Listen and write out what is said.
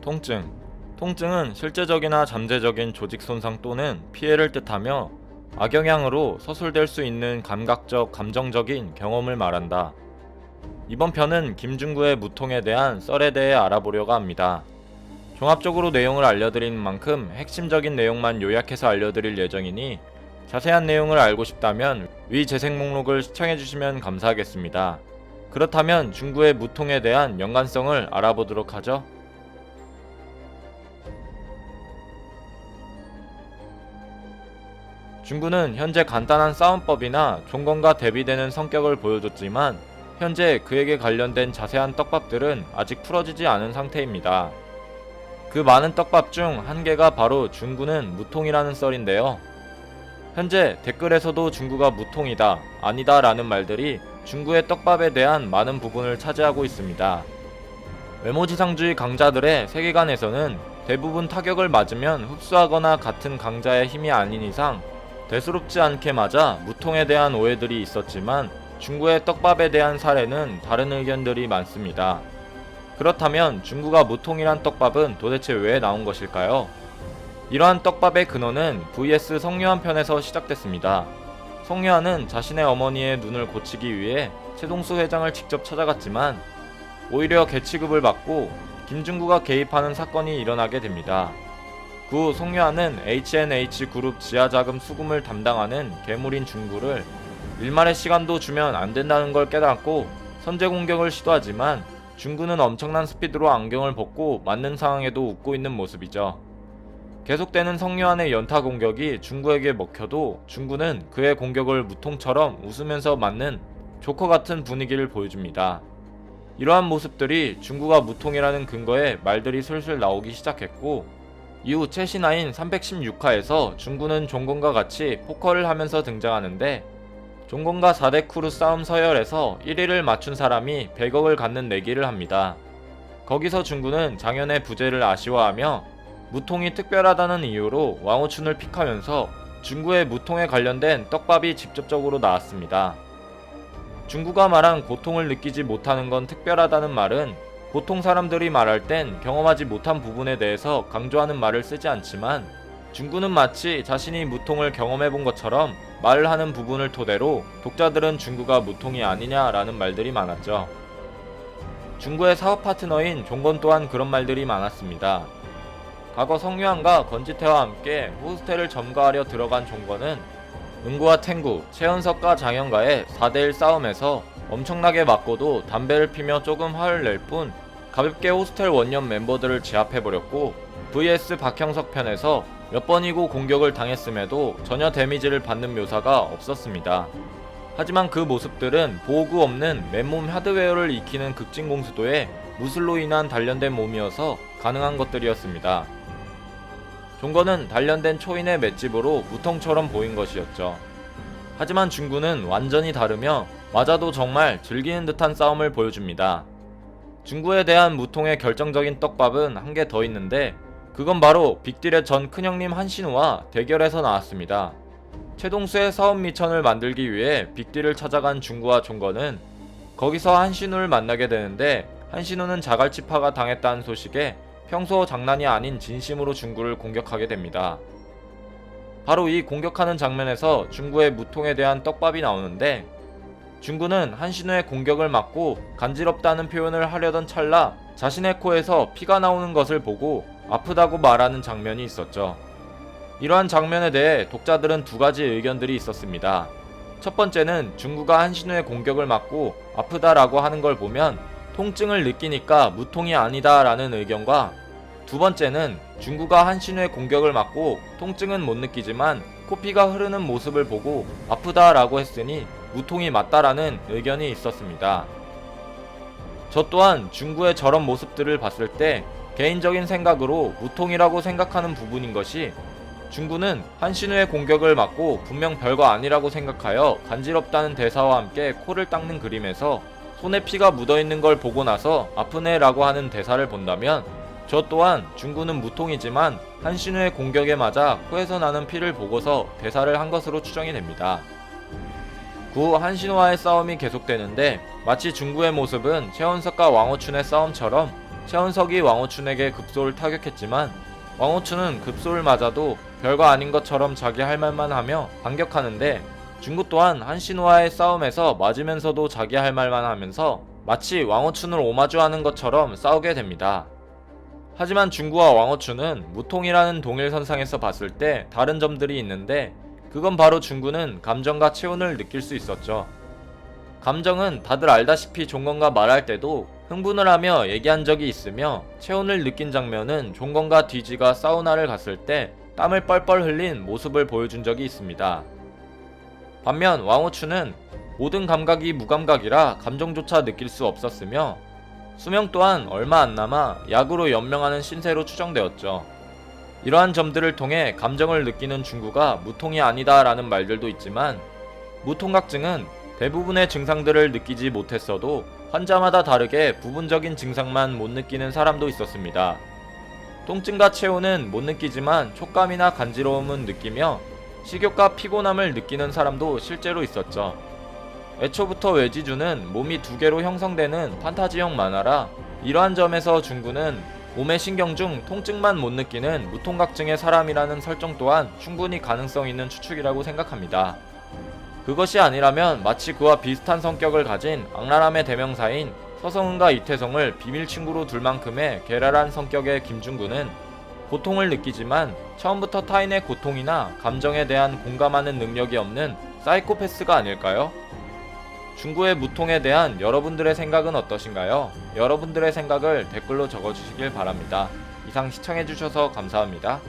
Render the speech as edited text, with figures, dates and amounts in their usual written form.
통증. 통증은 실제적이나 잠재적인 조직 손상 또는 피해를 뜻하며 악영향으로 서술될 수 있는 감각적, 감정적인 경험을 말한다. 이번 편은 김중구의 무통에 대한 썰에 대해 알아보려고 합니다. 종합적으로 내용을 알려드리는 만큼 핵심적인 내용만 요약해서 알려드릴 예정이니 자세한 내용을 알고 싶다면 위 재생 목록을 시청해주시면 감사하겠습니다. 그렇다면 중구의 무통에 대한 연관성을 알아보도록 하죠. 중구는 현재 간단한 싸움법이나 종건과 대비되는 성격을 보여줬지만 현재 그에게 관련된 자세한 떡밥들은 아직 풀어지지 않은 상태입니다. 그 많은 떡밥 중 한 개가 바로 중구는 무통이라는 썰인데요. 현재 댓글에서도 중구가 무통이다, 아니다 라는 말들이 중구의 떡밥에 대한 많은 부분을 차지하고 있습니다. 외모지상주의 강자들의 세계관에서는 대부분 타격을 맞으면 흡수하거나 같은 강자의 힘이 아닌 이상 대수롭지 않게 맞아 무통에 대한 오해들이 있었지만 중구의 떡밥에 대한 사례는 다른 의견들이 많습니다. 그렇다면 중구가 무통이란 떡밥은 도대체 왜 나온 것일까요? 이러한 떡밥의 근원은 vs 성유한 편에서 시작됐습니다. 성유한은 자신의 어머니의 눈을 고치기 위해 최동수 회장을 직접 찾아갔지만 오히려 개취급을 받고 김중구가 개입하는 사건이 일어나게 됩니다. 그 후 성유한은 H&H그룹 지하자금 수금을 담당하는 괴물인 중구를 일말의 시간도 주면 안된다는 걸 깨닫고 선제 공격을 시도하지만 중구는 엄청난 스피드로 안경을 벗고 맞는 상황에도 웃고 있는 모습이죠. 계속되는 성유한의 연타 공격이 중구에게 먹혀도 중구는 그의 공격을 무통처럼 웃으면서 맞는 조커 같은 분위기를 보여줍니다. 이러한 모습들이 중구가 무통이라는 근거에 말들이 슬슬 나오기 시작했고 이후 최신화인 316화에서 중구는 종건과 같이 포커를 하면서 등장하는데 종건과 4대 크루 싸움 서열에서 1위를 맞춘 사람이 100억을 갖는 내기를 합니다. 거기서 중구는 장현의 부재를 아쉬워하며 무통이 특별하다는 이유로 왕오춘을 픽하면서 중구의 무통에 관련된 떡밥이 직접적으로 나왔습니다. 중구가 말한 고통을 느끼지 못하는 건 특별하다는 말은 보통 사람들이 말할 땐 경험하지 못한 부분에 대해서 강조하는 말을 쓰지 않지만 중구는 마치 자신이 무통을 경험해본 것처럼 말을 하는 부분을 토대로 독자들은 중구가 무통이 아니냐라는 말들이 많았죠. 중구의 사업 파트너인 종건 또한 그런 말들이 많았습니다. 과거 성유한과 건지태와 함께 호스텔을 점거하려 들어간 종건은 은구와 탱구, 최현석과 장현과의 4대1 싸움에서 엄청나게 맞고도 담배를 피며 조금 화를 낼 뿐 가볍게 호스텔 원년 멤버들을 제압해버렸고 vs 박형석 편에서 몇 번이고 공격을 당했음에도 전혀 데미지를 받는 묘사가 없었습니다. 하지만 그 모습들은 보호구 없는 맨몸 하드웨어를 익히는 극진공수도에 무술로 인한 단련된 몸이어서 가능한 것들이었습니다. 종건은 단련된 초인의 맷집으로 무통처럼 보인 것이었죠. 하지만 중구는 완전히 다르며 맞아도 정말 즐기는 듯한 싸움을 보여줍니다. 중구에 대한 무통의 결정적인 떡밥은 한 개 더 있는데 그건 바로 빅딜의 전 큰형님 한신우와 대결에서 나왔습니다. 최동수의 사업 미천을 만들기 위해 빅딜을 찾아간 중구와 종건은 거기서 한신우를 만나게 되는데 한신우는 자갈치파가 당했다는 소식에 평소 장난이 아닌 진심으로 중구를 공격하게 됩니다. 바로 이 공격하는 장면에서 중구의 무통에 대한 떡밥이 나오는데 중구는 한신우의 공격을 막고 간지럽다는 표현을 하려던 찰나 자신의 코에서 피가 나오는 것을 보고 아프다고 말하는 장면이 있었죠. 이러한 장면에 대해 독자들은 두 가지 의견들이 있었습니다. 첫 번째는 중구가 한신우의 공격을 막고 아프다라고 하는 걸 보면 통증을 느끼니까 무통이 아니다 라는 의견과 두 번째는 중구가 한신우의 공격을 막고 통증은 못 느끼지만 코피가 흐르는 모습을 보고 아프다 라고 했으니 무통이 맞다라는 의견이 있었습니다. 저 또한 중구의 저런 모습들을 봤을 때 개인적인 생각으로 무통이라고 생각하는 부분인 것이 중구는 한신우의 공격을 막고 분명 별거 아니라고 생각하여 간지럽다는 대사와 함께 코를 닦는 그림에서 손에 피가 묻어있는 걸 보고 나서 아프네 라고 하는 대사를 본다면 저 또한 중구는 무통이지만 한신우의 공격에 맞아 코에서 나는 피를 보고서 대사를 한 것으로 추정이 됩니다. 그 후 한신우와의 싸움이 계속되는데 마치 중구의 모습은 최원석과 왕오춘의 싸움처럼 최원석이 왕오춘에게 급소를 타격했지만 왕오춘은 급소를 맞아도 별거 아닌 것처럼 자기 할 말만 하며 반격하는데, 중구 또한 한신우와의 싸움에서 맞으면서도 자기 할 말만 하면서 마치 왕오춘을 오마주하는 것처럼 싸우게 됩니다. 하지만 중구와 왕오춘은 무통이라는 동일선상에서 봤을 때 다른 점들이 있는데, 그건 바로 중구는 감정과 체온을 느낄 수 있었죠. 감정은 다들 알다시피 종건과 말할 때도 흥분을 하며 얘기한 적이 있으며, 체온을 느낀 장면은 종건과 뒤지가 사우나를 갔을 때 땀을 뻘뻘 흘린 모습을 보여준 적이 있습니다. 반면 왕오춘은 모든 감각이 무감각이라 감정조차 느낄 수 없었으며, 수명 또한 얼마 안 남아 약으로 연명하는 신세로 추정되었죠. 이러한 점들을 통해 감정을 느끼는 중구가 무통이 아니다 라는 말들도 있지만, 무통각증은 대부분의 증상들을 느끼지 못했어도 환자마다 다르게 부분적인 증상만 못 느끼는 사람도 있었습니다. 통증과 체온은 못 느끼지만 촉감이나 간지러움은 느끼며 식욕과 피곤함을 느끼는 사람도 실제로 있었죠. 애초부터 외지주는 몸이 두 개로 형성되는 판타지형 만화라, 이러한 점에서 중구는 몸의 신경 중 통증만 못 느끼는 무통각증의 사람이라는 설정 또한 충분히 가능성 있는 추측이라고 생각합니다. 그것이 아니라면 마치 그와 비슷한 성격을 가진 악랄함의 대명사인 서성은과 이태성을 비밀 친구로 둘 만큼의 괴랄한 성격의 김중구는 고통을 느끼지만 처음부터 타인의 고통이나 감정에 대한 공감하는 능력이 없는 사이코패스가 아닐까요? 중구의 무통에 대한 여러분들의 생각은 어떠신가요? 여러분들의 생각을 댓글로 적어주시길 바랍니다. 이상 시청해주셔서 감사합니다.